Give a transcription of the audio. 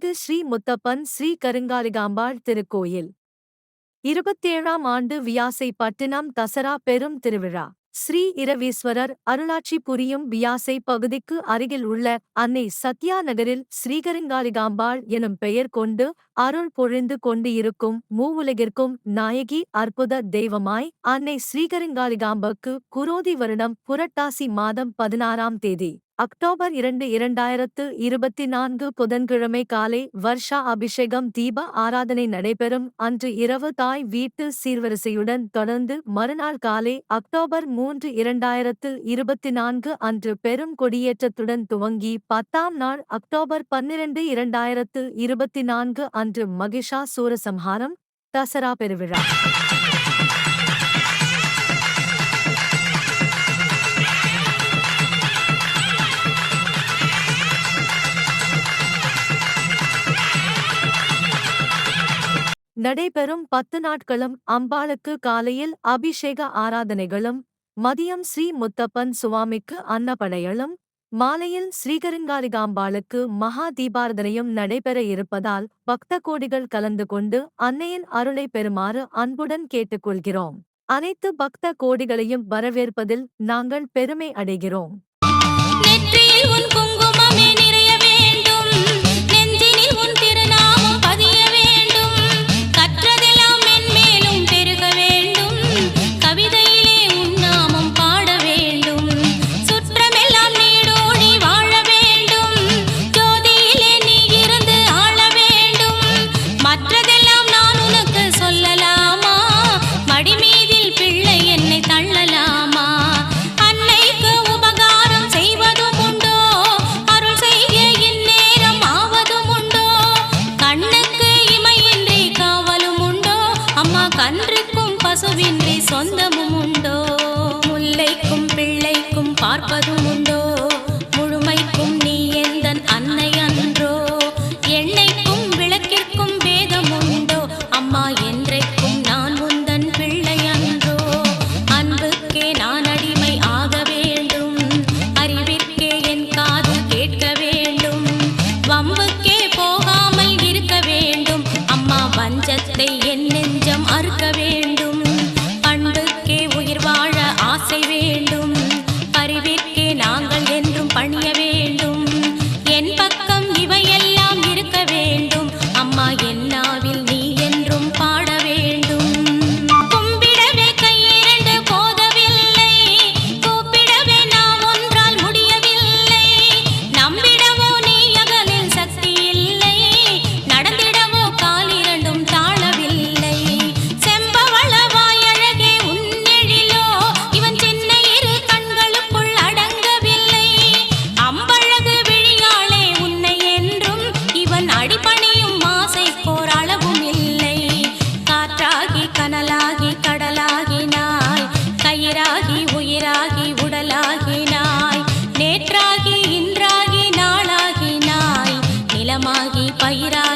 அருள்மிகு ஸ்ரீ முத்தப்பன் ஸ்ரீ கருங்காலிகாம்பாள் திருக்கோயில் 27ஆம் ஆண்டு வியாசை பட்டினம் தசரா பெரும் திருவிழா. ஸ்ரீ இரவீஸ்வரர் அருளாட்சி புரியும் வியாசை பகுதிக்கு அருகில் உள்ள அன்னை சத்யா நகரில் ஸ்ரீகருங்காலிகாம்பாள் எனும் பெயர் கொண்டு அருள் பொழிந்து கொண்டு இருக்கும் மூவுலகிற்கும் நாயகி அற்புத தெய்வமாய் அன்னை ஸ்ரீகருங்காலிகாம்பக்கு குரோதி வருடம் புரட்டாசி மாதம் 16ஆம் தேதி அக்டோபர் 2, 2024 புதன்கிழமை காலை வருஷா அபிஷேகம் தீப ஆராதனை நடைபெறும். அன்று இரவு தாய் வீட்டு சீர்வரிசையுடன் தொடர்ந்து மறுநாள் காலை அக்டோபர் 3, 2024 அன்று பெரும் கொடியேற்றத்துடன் துவங்கி 10ஆம் நாள் அக்டோபர் 12, 2024 அன்று மகிஷா சூரசம்ஹாரம் தசரா பெருவிழா. நடைபெறும் 10 நாட்களும் அம்பாளுக்கு காலையில் அபிஷேக ஆராதனைகளும், மதியம் ஸ்ரீ முத்தப்பன் சுவாமிக்கு அன்னப்படையலும், மாலையில் ஸ்ரீகருங்காலிகாம்பாளுக்கு மகா தீபாராதனையும் நடைபெற இருப்பதால் பக்த கோடிகள் கலந்து கொண்டு அன்னையின் அருளை பெறுமாறு அன்புடன் கேட்டுக்கொள்கிறோம். அனைத்து பக்த கோடிகளையும் வரவேற்பதில் நாங்கள் பெருமை அடைகிறோம். கன்றுக்கும் பசுவின்றி சொந்தமும் உண்டோ, முல்லைக்கும் பிள்ளைக்கும் பார்ப்பதும் உண்டோ, முழுமைக்கும் நீ எந்தன் அன்னை அன்றோ, எண்ணெய்க்கும் விளக்கிற்கும் வேதம் உண்டோ, அம்மா என்றைக்கும் நான் உந்தன் பிள்ளை அன்றோ, அன்புக்கே நான் அடிமை ஆக வேண்டும், அறிவிற்கே என் காது கேட்க வேண்டும், வம்புக்கே போகாமல் இருக்க வேண்டும், அம்மா வஞ்சத்தை என் நெஞ்சம் அறுக்க வேண்டும், பண்புக்கே உயிர் வாழ ஆசை வேண்டும், அறிவிற்கே நாங்கள் என்றும் பணிய வேண்டும், என் பக்கம் இவையெல்லாம் இருக்க வேண்டும், அம்மா என்னாவில் நீ என்றும் பாட வேண்டும். கும்பிடவே கையிரண்டு போதவில்லை, கூப்பிடவே நாம் ஒன்றால் முடியவில்லை, நம்பிடவோ நீ அகலில் சக்தி இல்லை, நடந்திடவோ கால் இரண்டும் தாழவில்லை, செம்பவள வாயழகே உன்னெழிலோ இவன் சின்ன இரு கண்களுக்குள் அடங்கவில்லை, அம்பழகு விழியாளே உன்னை என்றும் இவன் அடிபணியும் ஆசைக்கோர் அளவும் இல்லை, காற்றாகி கனலாகி கடலாகினாய், கயிறாகி உயிராகி உடலாகினாய், நேற்றாகி இன்றாகி நாளாகினாய், நிலமாகி பயிரா